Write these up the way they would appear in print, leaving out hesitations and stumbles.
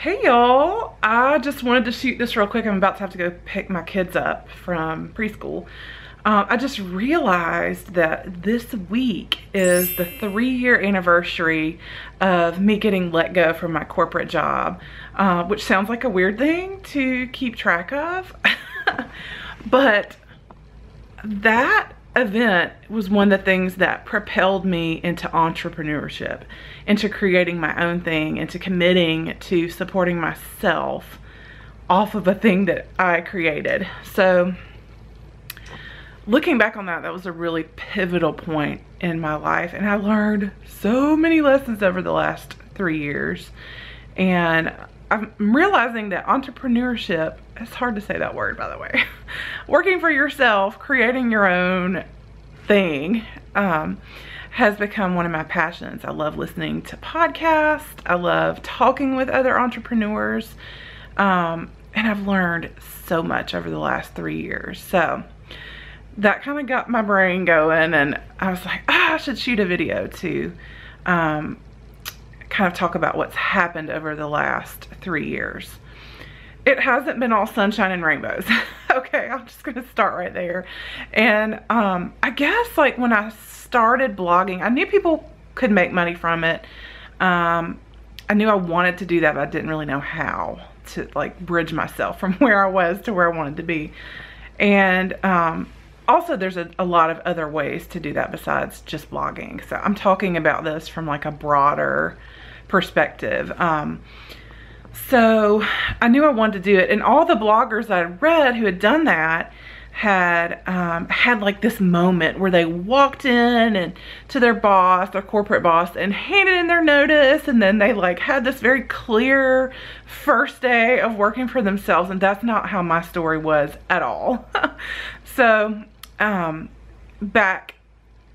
Hey y'all, I just wanted to shoot this real quick. I'm about to have to go pick my kids up from preschool. I just realized that this week is the 3-year anniversary of me getting let go from my corporate job, which sounds like a weird thing to keep track of. But that event was one of the things that propelled me into entrepreneurship, into creating my own thing, into committing to supporting myself off of a thing that I created. So looking back on that, that was a really pivotal point in my life, and I learned so many lessons over the last 3 years. And I'm realizing that entrepreneurship, it's hard to say that word, by the way, working for yourself, creating your own thing, has become one of my passions. I love listening to podcasts. I love talking with other entrepreneurs. And I've learned so much over the last 3 years. So that kind of got my brain going, and I was like, I should shoot a video to kind of talk about what's happened over the last 3 years. It hasn't been all sunshine and rainbows. Okay, I'm just gonna start right there. And I guess like when I started blogging, I knew people could make money from it. I knew I wanted to do that, but I didn't really know how to like bridge myself from where I was to where I wanted to be. And also there's a lot of other ways to do that besides just blogging. So I'm talking about this from like a broader perspective. So I knew I wanted to do it, and all the bloggers I read who had done that had had like this moment where they walked in and to their boss, their corporate boss, and handed in their notice, and then they like had this very clear first day of working for themselves, and that's not how my story was at all. So back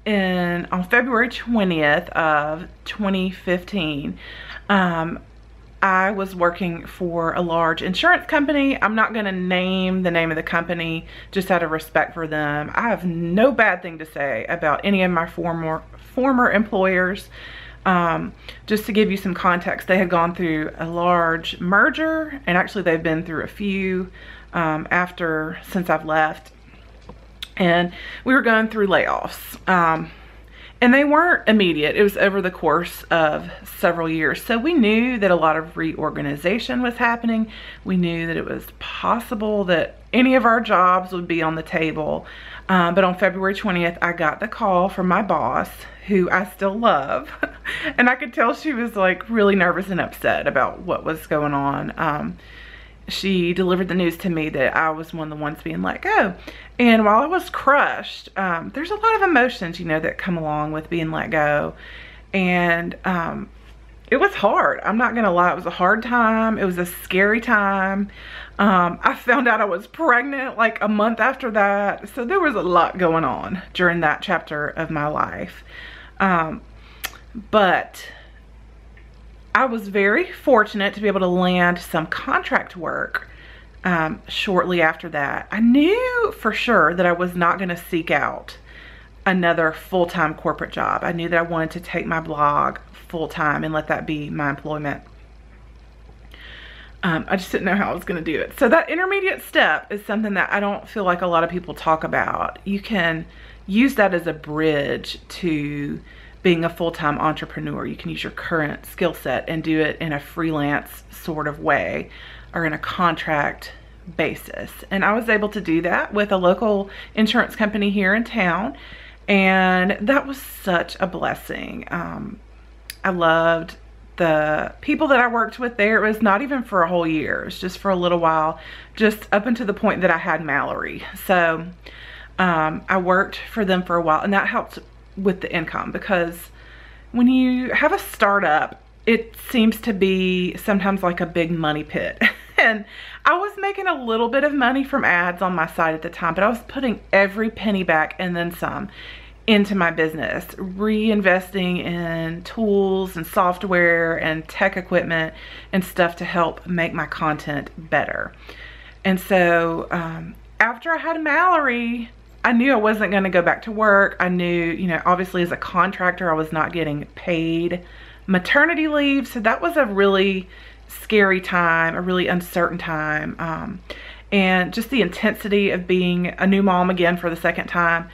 on February 20th of 2015, I was working for a large insurance company. I'm not going to name the name of the company just out of respect for them. I have no bad thing to say about any of my former employers. Just to give you some context, they had gone through a large merger, and actually they've been through a few since I've left. And we were going through layoffs. And they weren't immediate. It was over the course of several years. So we knew that a lot of reorganization was happening. We knew that it was possible that any of our jobs would be on the table. But on February 20th, I got the call from my boss, who I still love. And I could tell she was like really nervous and upset about what was going on. She delivered the news to me that I was one of the ones being let go. And while I was crushed, there's a lot of emotions, you know, that come along with being let go. And it was hard. I'm not gonna lie, it was a hard time. It was a scary time. I found out I was pregnant like a month after that. So there was a lot going on during that chapter of my life. But I was very fortunate to be able to land some contract work shortly after that. I knew for sure that I was not going to seek out another full-time corporate job. I knew that I wanted to take my blog full-time and let that be my employment. I just didn't know how I was going to do it. So that intermediate step is something that I don't feel like a lot of people talk about. You can use that as a bridge to being a full-time entrepreneur. You can use your current skill set and do it in a freelance sort of way or in a contract basis. And I was able to do that with a local insurance company here in town, and that was such a blessing. I loved the people that I worked with there. It was not even for a whole year. It was just for a little while, just up until the point that I had Mallory. So I worked for them for a while, and that helped with the income, because when you have a startup, it seems to be sometimes like a big money pit. And I was making a little bit of money from ads on my side at the time, but I was putting every penny back and then some into my business, reinvesting in tools and software and tech equipment and stuff to help make my content better. And so after I had Mallory, I knew I wasn't going to go back to work. I knew, you know, obviously as a contractor, I was not getting paid maternity leave. So that was a really scary time, a really uncertain time, and just the intensity of being a new mom again for the second time,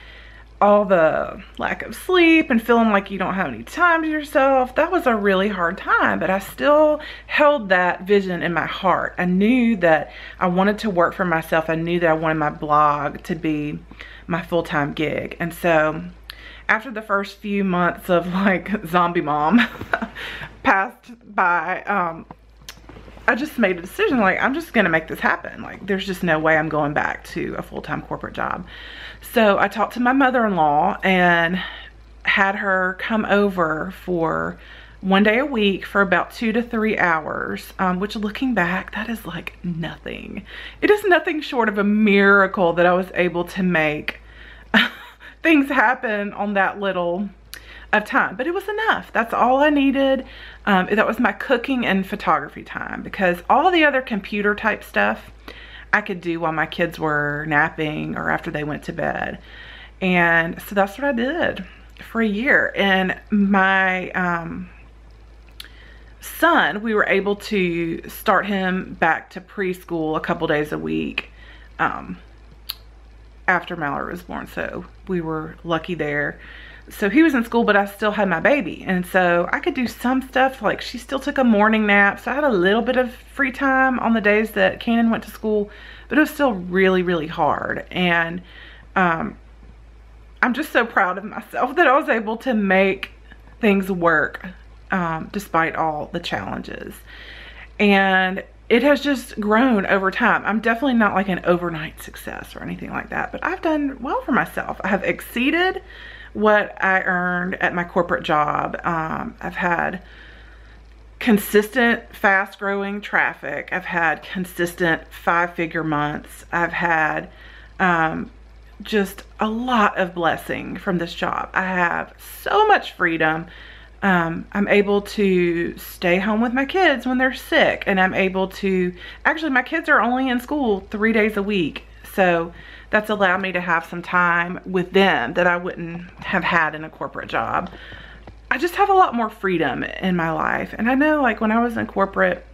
all the lack of sleep and feeling like you don't have any time to yourself. That was a really hard time, but I still held that vision in my heart. I knew that I wanted to work for myself. I knew that I wanted my blog to be my full-time gig. And so after the first few months of like zombie mom passed by, I just made a decision, like, I'm just gonna make this happen. Like, there's just no way I'm going back to a full-time corporate job. So I talked to my mother-in-law and had her come over for 1 day a week for about 2 to 3 hours, which, looking back, that is like nothing. It is nothing short of a miracle that I was able to make things happen on that little of time, but it was enough. That's all I needed. That was my cooking and photography time, because all the other computer type stuff I could do while my kids were napping or after they went to bed. And so that's what I did for a year. And my son, we were able to start him back to preschool a couple days a week after Mallory was born. So we were lucky there. So he was in school, but I still had my baby. And so I could do some stuff, like she still took a morning nap. So I had a little bit of free time on the days that Cannon went to school, but it was still really, really hard. And I'm just so proud of myself that I was able to make things work despite all the challenges. And it has just grown over time. I'm definitely not like an overnight success or anything like that, but I've done well for myself. I have exceeded what I earned at my corporate job. I've had consistent, fast-growing traffic. I've had consistent 5-figure months. I've had just a lot of blessing from this job. I have so much freedom. I'm able to stay home with my kids when they're sick, and I'm able to, actually my kids are only in school 3 days a week. So that's allowed me to have some time with them that I wouldn't have had in a corporate job. I just have a lot more freedom in my life. And I know, like, when I was in corporate,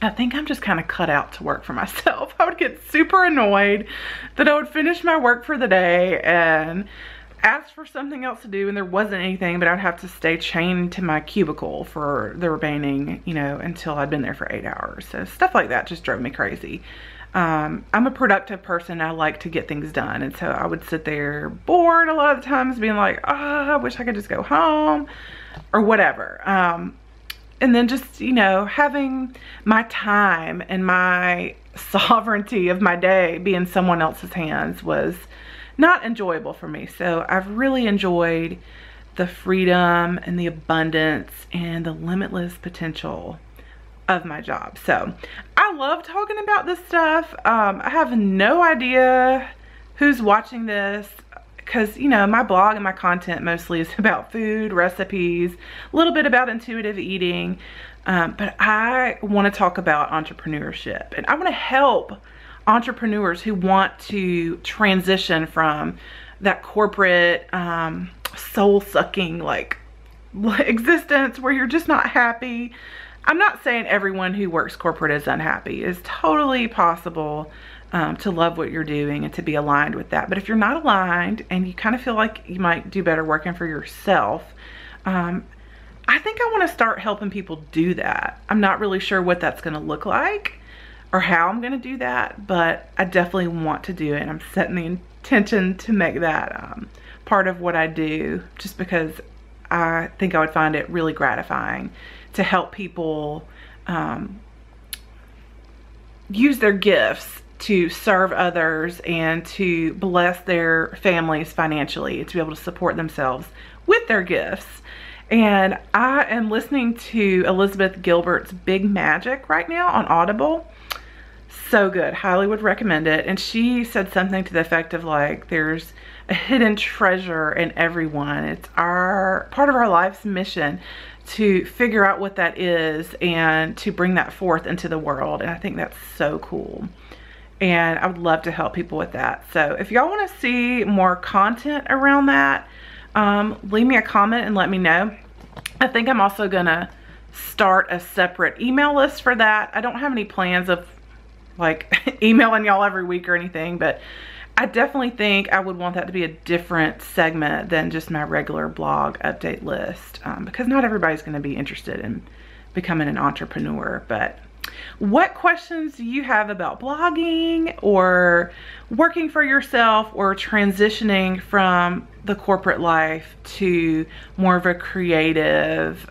I think I'm just kind of cut out to work for myself. I would get super annoyed that I would finish my work for the day and ask for something else to do, and there wasn't anything, but I'd have to stay chained to my cubicle for the remaining, you know, until I'd been there for 8 hours. So stuff like that just drove me crazy. I'm a productive person. I like to get things done. And so I would sit there bored a lot of the times being like, oh, I wish I could just go home or whatever. And then just, you know, having my time and my sovereignty of my day be in someone else's hands was not enjoyable for me. So I've really enjoyed the freedom and the abundance and the limitless potential of my job. So I love talking about this stuff. I have no idea who's watching this, because, you know, my blog and my content mostly is about food, recipes, a little bit about intuitive eating, but I want to talk about entrepreneurship, and I want to help entrepreneurs who want to transition from that corporate soul-sucking like existence where you're just not happy. I'm not saying everyone who works corporate is unhappy. It's totally possible to love what you're doing and to be aligned with that. But if you're not aligned and you kind of feel like you might do better working for yourself, I think I want to start helping people do that. I'm not really sure what that's going to look like or how I'm going to do that, but I definitely want to do it. And I'm setting the intention to make that part of what I do, just because I think I would find it really gratifying to help people use their gifts to serve others and to bless their families financially, to be able to support themselves with their gifts. And I am listening to Elizabeth Gilbert's Big Magic right now on Audible. So good. Highly would recommend it. And she said something to the effect of like, there's a hidden treasure in everyone. It's our part of our life's mission to figure out what that is and to bring that forth into the world. And I think that's so cool. And I would love to help people with that. So if y'all want to see more content around that, leave me a comment and let me know. I think I'm also gonna start a separate email list for that. I don't have any plans of like emailing y'all every week or anything, but I definitely think I would want that to be a different segment than just my regular blog update list, because not everybody's going to be interested in becoming an entrepreneur. But what questions do you have about blogging or working for yourself or transitioning from the corporate life to more of a creative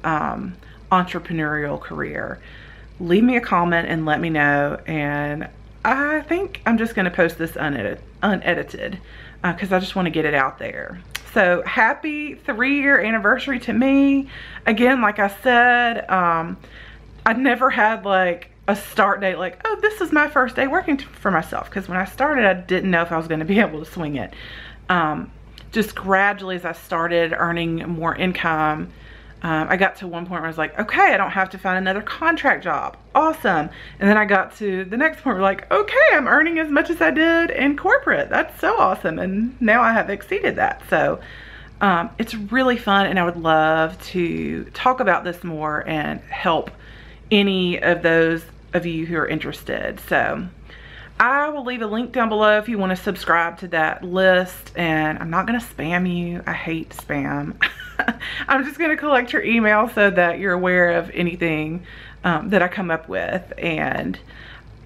entrepreneurial career? Leave me a comment and let me know. And I think I'm just going to post this unedited because I just want to get it out there. So happy 3-year anniversary to me. Again, like I said, I never had like a start date like, oh, this is my first day working for myself, because when I started I didn't know if I was going to be able to swing it. Just gradually as I started earning more income, I got to one point where I was like, okay, I don't have to find another contract job. Awesome. And then I got to the next point where like, okay, I'm earning as much as I did in corporate. That's so awesome. And now I have exceeded that. So it's really fun, and I would love to talk about this more and help any of those of you who are interested. So I will leave a link down below if you want to subscribe to that list, and I'm not going to spam you. I hate spam. I'm just going to collect your email so that you're aware of anything that I come up with. And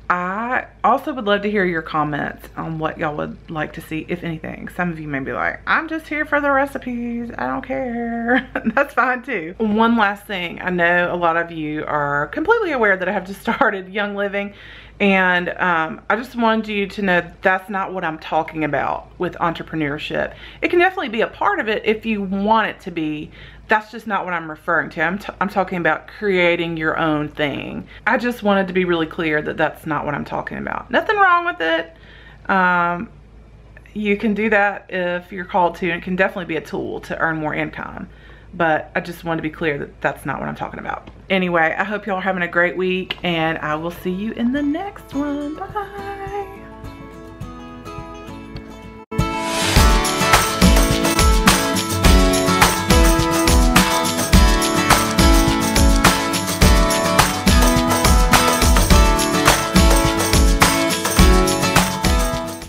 I also would love to hear your comments on what y'all would like to see, if anything. Some of you may be like, I'm just here for the recipes, I don't care. That's fine too. One last thing, I know a lot of you are completely aware that I have just started Young Living, and I just wanted you to know that's not what I'm talking about with entrepreneurship. It can definitely be a part of it if you want it to be. That's just not what I'm referring to. I'm talking about creating your own thing. I just wanted to be really clear that that's not what I'm talking about. Nothing wrong with it. You can do that if you're called to, and it can definitely be a tool to earn more income. But I just wanted to be clear that that's not what I'm talking about. Anyway, I hope y'all are having a great week, and I will see you in the next one. Bye.